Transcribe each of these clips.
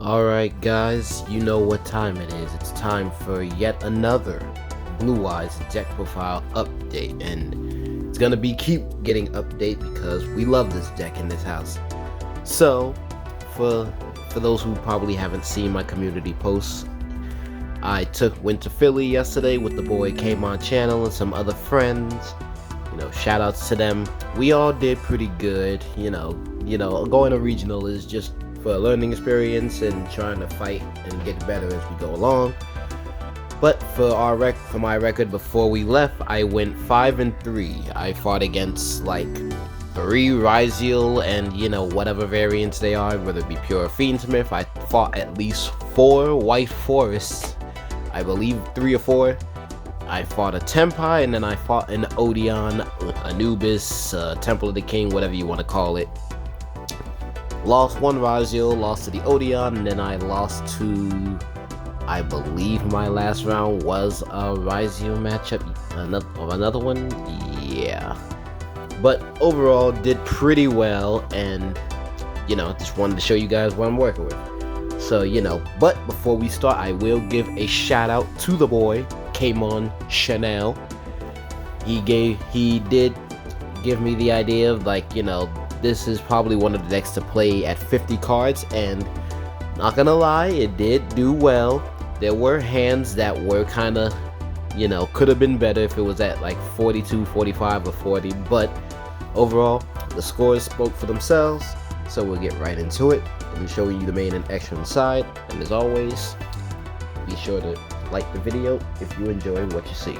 Alright guys, you know what time it is. It's time for yet another Blue Eyes deck profile update, and it's gonna be keep getting update because we love this deck in this house. So for those who probably haven't seen my community posts, I went to Philly yesterday with the boy Came On channel and some other friends. Shout outs to them. We all did pretty good. Going to regional is just for a learning experience and trying to fight and get better as we go along. But for my record before we left, I went 5-3. I fought against like 3 Ryziel and whatever variants they are, whether it be pure Fiendsmith. I fought at least 4 White Forests, I believe 3 or 4. I fought a Tempai, and then I fought an Odeon, Anubis, Temple of the King, whatever you want to call it. Lost 1 Raziel, lost to the Odeon, and then I lost to, I believe my last round was a Raziel matchup, another one, yeah. But overall, did pretty well, and, just wanted to show you guys what I'm working with. So, but before we start, I will give a shout out to the boy, Came On Chanel. He did give me the idea of this is probably one of the decks to play at 50 cards, and not gonna lie, it did do well. There were hands that were kind of could have been better if it was at like 42, 45, or 40, but overall the scores spoke for themselves. So we'll get right into it and show you the main and extra inside, and as always, be sure to like the video if you enjoy what you see.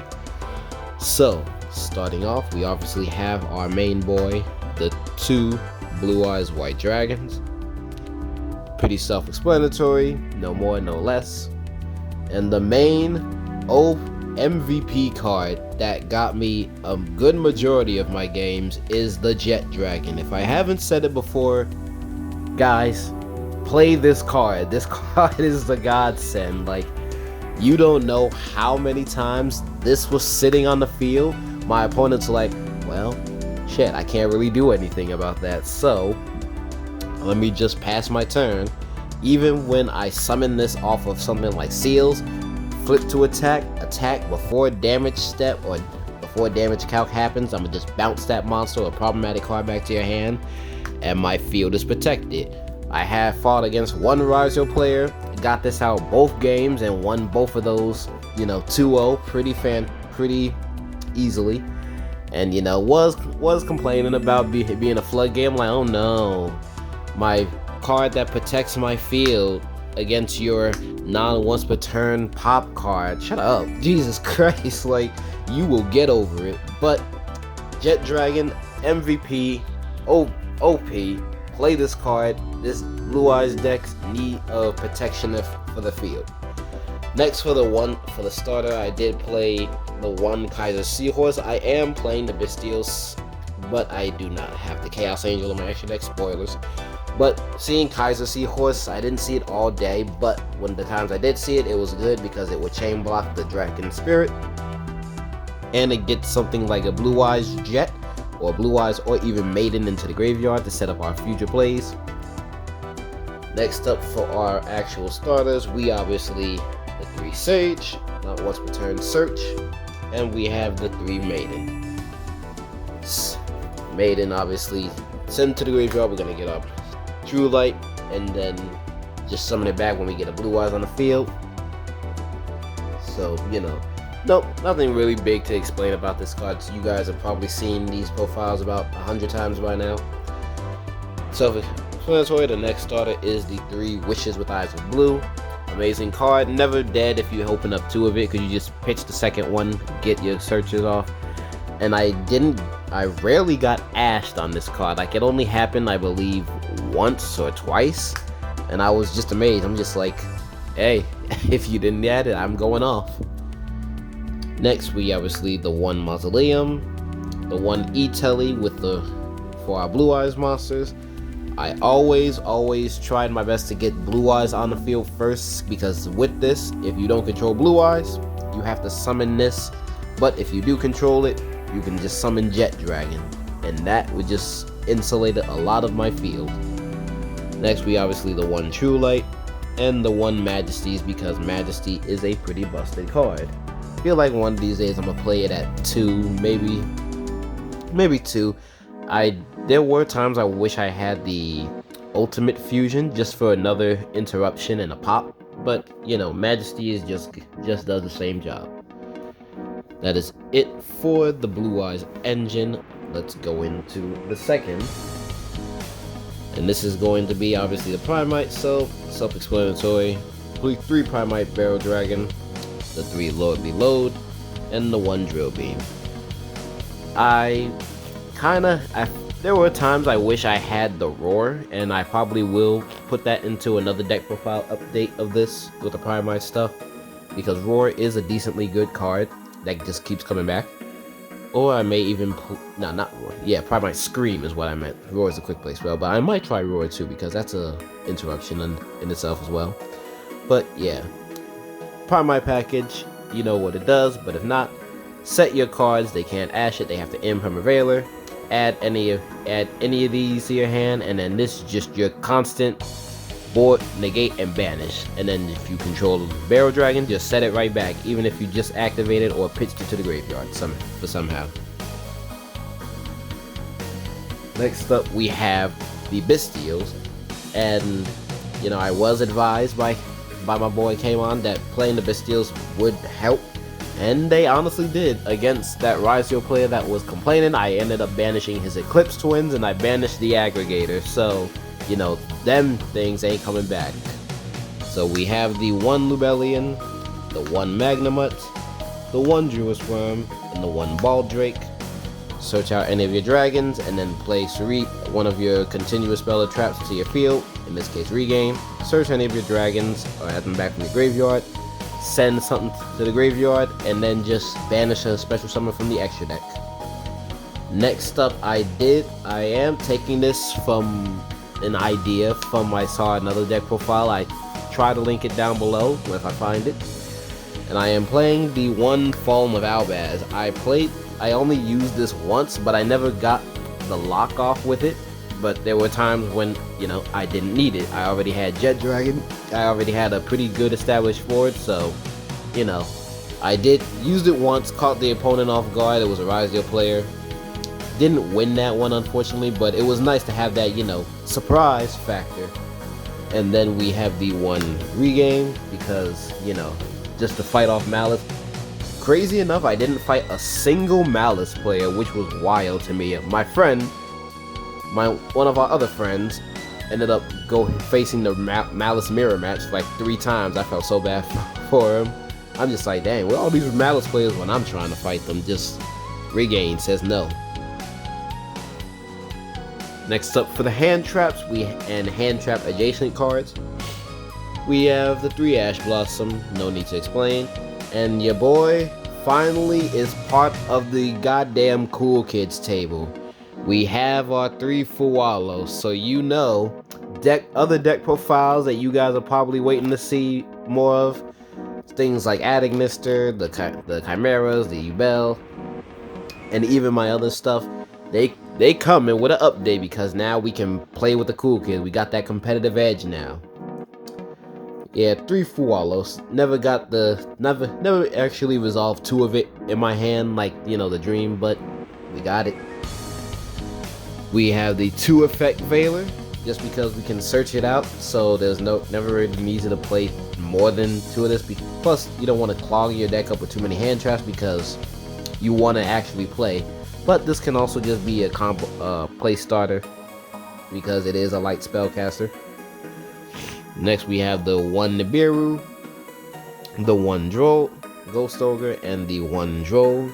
So starting off, we obviously have our main boy, the 2 Blue Eyes White Dragons. Pretty self-explanatory, no more no less. And the main MVP card that got me a good majority of my games is the Jet Dragon. If I haven't said it before, guys, play this card. This card is the godsend. Like, you don't know how many times this was sitting on the field. My opponent's like, well, shit, I can't really do anything about that, so let me just pass my turn. Even when I summon this off of something like Seals, flip to attack before damage step or before damage calc happens, I'm gonna just bounce that monster or problematic card back to your hand, and my field is protected. I have fought against 1 Ryziel player, got this out both games and won both of those, 2-0 pretty easily. And was complaining about being a flood game, like, oh no, my card that protects my field against your non-once per turn pop card. Shut up, Jesus Christ, like, you will get over it. But Jet Dragon MVP, OP. Play this card. This Blue Eyes deck's need of protection for the field. Next, for the starter, I did play the 1 Kaiser Seahorse. I am playing the Bystials, but I do not have the Chaos Angel in my extra deck. Spoilers. But seeing Kaiser Seahorse, I didn't see it all day, but when the times I did see it, it was good because it would chain block the Dragon Spirit, and it gets something like a Blue Eyes Jet, or Blue Eyes, or even Maiden into the graveyard to set up our future plays. Next up, for our actual starters, we obviously the 3 Sage, not once per turn search, and we have the 3 Maiden. Maiden, obviously, send to the graveyard. We're gonna get our True Light, and then just summon it back when we get a Blue Eyes on the field. So, nope, nothing really big to explain about this card. You guys have probably seen these profiles about 100 times by now. Self-explanatory, the next starter is the 3 Wishes with Eyes of Blue. Amazing card, never dead if you open up 2 of it, because you just pitch the second one, get your searches off. And I rarely got ashed on this card. Like, it only happened, I believe, once or twice, and I was just amazed. I'm just like, hey, if you didn't add it, I'm going off. Next, we obviously the 1 Mausoleum, the 1 E-Telly for our Blue Eyes monsters. I always tried my best to get Blue Eyes on the field first, because with this, if you don't control Blue Eyes, you have to summon this. But if you do control it, you can just summon Jet Dragon, and that would just insulate a lot of my field. Next, we obviously the 1 True Light, and the 1 Majesties because Majesty is a pretty busted card. I feel like one of these days I'm gonna play it at 2, maybe 2. There were times I wish I had the Ultimate Fusion just for another interruption and a pop, but you know, Majesty is just does the same job. That is it for the Blue Eyes engine. Let's go into the second. And this is going to be obviously the Primite, so self-explanatory. 3 Primite Barrel Dragon, the 3 Lordly Load, and the 1 Drill Beam. There were times I wish I had the Roar, and I probably will put that into another deck profile update of this with the Primite stuff, because Roar is a decently good card that just keeps coming back. Or I may even not Roar. Yeah, Primite Scream is what I meant. Roar is a quick play spell, but I might try Roar too because that's a interruption in itself as well. But yeah, Primite package, you know what it does, but if not, set your cards. They can't ash it. They have to end Permaveiler. Add any of these to your hand, and then this is just your constant board, negate, and banish. And then if you control the Barrel Dragon, just set it right back, even if you just activated or pitched it to the graveyard somehow. Next up, we have the Bystials, and you know, I was advised by my boy came on that playing the Bystials would help, and they honestly did. Against that Bystial player that was complaining, I ended up banishing his Eclipse Twins, and I banished the Aggregator, so you know, them things ain't coming back. So we have the 1 Lubellion, the 1 Magnamut, the 1 Druid Worm, and the 1 Baldrake. Search out any of your dragons, and then play Sarit, one of your continuous spell or traps, to your field, in this case Regain. Search any of your dragons, or add them back from your graveyard. Send something to the graveyard, and then just banish a special summon from the extra deck. Next up, I am taking this from an idea from I saw another deck profile. I try to link it down below if I find it. And I am playing the 1 Fallen of Albaz. I only used this once, but I never got the lock off with it. But there were times when, you know, I didn't need it. I already had Jet Dragon. I already had a pretty good established forward, so you know, I used it once, caught the opponent off guard. It was a Bystial player. Didn't win that one, unfortunately, but it was nice to have that, you know, surprise factor. And then we have the 1 Regain because, you know, just to fight off Malice. Crazy enough, I didn't fight a single Malice player, which was wild to me. My friend, one of our other friends, ended up facing the Malice mirror match like 3 times. I felt so bad for him. I'm just like, dang, where are all these Malice players when I'm trying to fight them? Just Regain says no. Next up for the hand traps and hand trap adjacent cards, we have the 3 Ash Blossom, no need to explain, and your boy finally is part of the goddamn Cool Kids table. We have our 3 Fuwalos, so you know, other deck profiles that you guys are probably waiting to see more of, things like Adagnister, the Chimeras, the Ubel, and even my other stuff. They coming with an update because now we can play with the cool kids. We got that competitive edge now. Yeah, 3 Fuwalos. Never actually resolved 2 of it in my hand, like, you know, the dream, but we got it. We have the 2 Effect Veiler, just because we can search it out, so there's never really needs to play more than 2 of this. Plus, you don't want to clog your deck up with too many hand traps because you want to actually play. But this can also just be a play starter because it is a light spellcaster. Next we have the 1 Nibiru, the 1 Ghost Ogre, and the 1 Droll.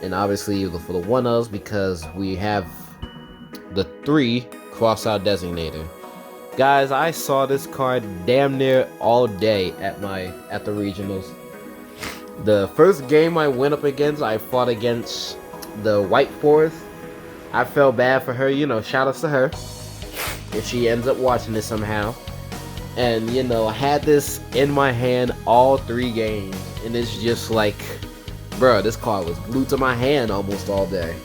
And obviously for the 1-ofs because we have the 3 Crossout Designator. Guys, I saw this card damn near all day at the regionals. The first game I went up against, I fought against the White Forest. I felt bad for her, you know, shout outs to her if she ends up watching this somehow. And you know, I had this in my hand all 3 games, and it's just like, bro, this card was glued to my hand almost all day.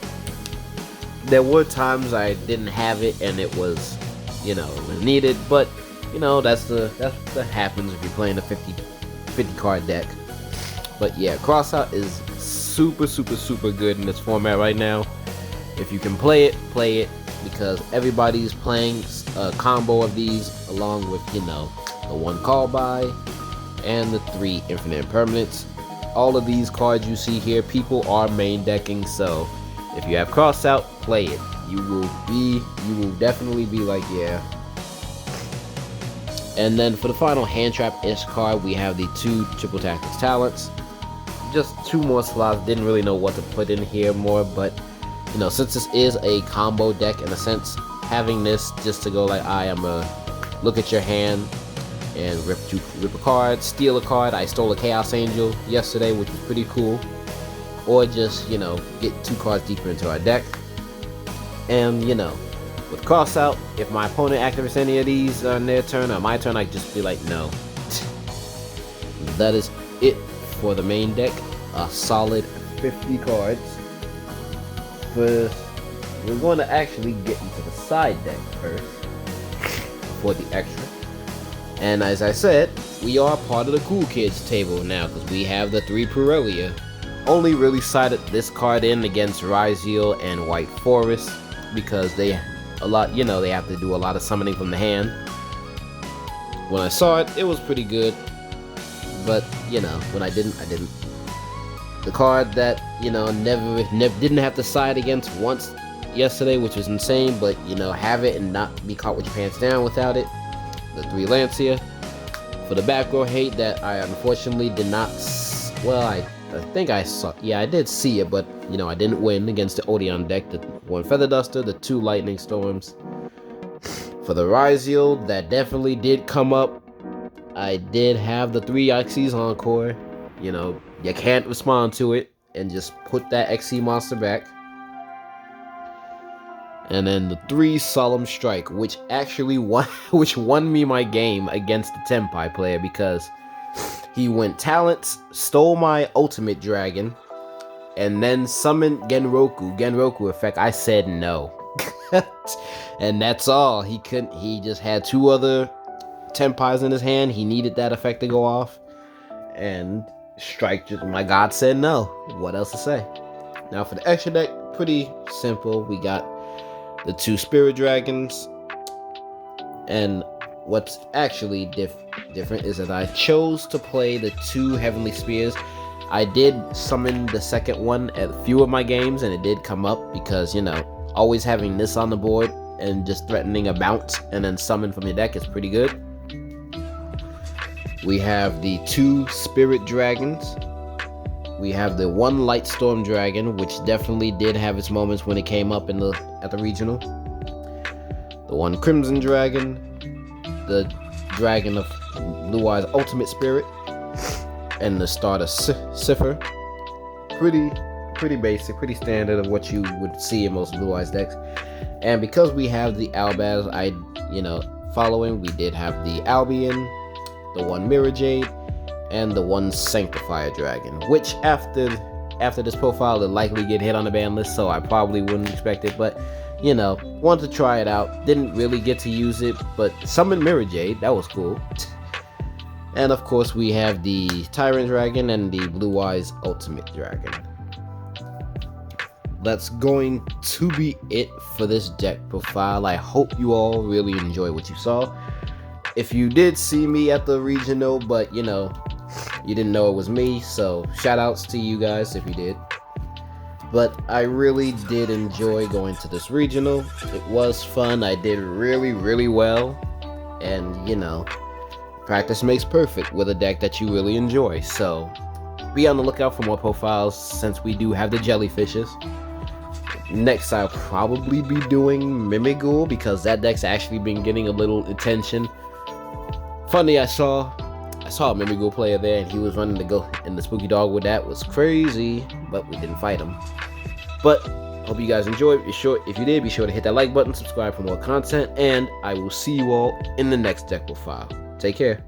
There were times I didn't have it and it was, you know, it was needed, but you know, that's what happens if you're playing a 50 card deck. But yeah, Crossout is super good in this format right now. If you can play it, because everybody's playing a combo of these along with, you know, the 1 call by and the 3 infinite impermanents. All of these cards you see here, people are main decking, so if you have Crossout, play it. You will definitely be like, yeah. And then for the final hand trap-ish card, we have the 2 triple tactics talents. Just 2 more slots. Didn't really know what to put in here more, but you know, since this is a combo deck in a sense, having this just to go like, I'm gonna look at your hand and rip a card, steal a card. I stole a Chaos Angel yesterday, which was pretty cool. Or just, you know, get 2 cards deeper into our deck. And, you know, with Crossout, if my opponent activates any of these on their turn or my turn, I just be like, no. That is it for the main deck. A solid 50 cards. But we're going to actually get into the side deck first for the extra. And as I said, we are part of the cool kids table now because we have the 3 Purelia. Only really sided this card in against Bystial and White Forest because they have to do a lot of summoning from the hand. When I saw it, it was pretty good, but you know, when I didn't. The card that, you know, never didn't have to side against once yesterday, which was insane, but you know, have it and not be caught with your pants down without it. The 3 Lancia. For the back row hate that I unfortunately did not. Well, I think I saw. Yeah, I did see it, but you know, I didn't win against the Odeon deck. The 1 Feather Duster, the 2 Lightning Storms. For the Bystial, that definitely did come up. I did have the 3 Xyz Encore. You know, you can't respond to it and just put that XC monster back. And then the 3 Solemn Strike, which actually won me my game against the Tenpai player because he went talents, stole my ultimate dragon, and then summoned Genroku effect. I said no. And that's all. He just had 2 other Tenpais in his hand. He needed that effect to go off. And Strike, my god said no. What else to say? Now for the extra deck, pretty simple. We got the 2 Spirit Dragons. And what's actually different is that I chose to play the 2 Heavenly Spears. I did summon the second one at a few of my games, and it did come up because, you know, always having this on the board and just threatening a bounce and then summon from your deck is pretty good. We have the 2 Spirit Dragons. We have the 1 Lightstorm Dragon, which definitely did have its moments when it came up at the regional. The 1 Crimson Dragon, the Dragon of Blue Eyes Ultimate Spirit, and the starter Cipher. Pretty basic, pretty standard of what you would see in most Blue Eyes decks. And because we have the Albaz, following, we did have the Albion, the 1 Mirror Jade, and the 1 Sanctifier Dragon, which after this profile will likely get hit on the ban list, so I probably wouldn't expect it, but you know, wanted to try it out. Didn't really get to use it, but summoned Mirror Jade, that was cool. And of course we have the Tyrant Dragon and the Blue Eyes Ultimate Dragon. That's going to be it for this deck profile. I hope you all really enjoy what you saw. If you did see me at the regional, but you know, you didn't know it was me, so shout outs to you guys if you did. But I really did enjoy going to this regional. It was fun. I did really well. And you know, practice makes perfect with a deck that you really enjoy. So be on the lookout for more profiles since we do have the jellyfishes. Next, I'll probably be doing Mimighoul because that deck's actually been getting a little attention. Funny, I saw a Mimighoul player there and he was running to go in the spooky dog with that. Was crazy, but we didn't fight him. But hope you guys enjoyed. If you did, be sure to hit that like button, subscribe for more content, and I will see you all in the next deck profile. Take care.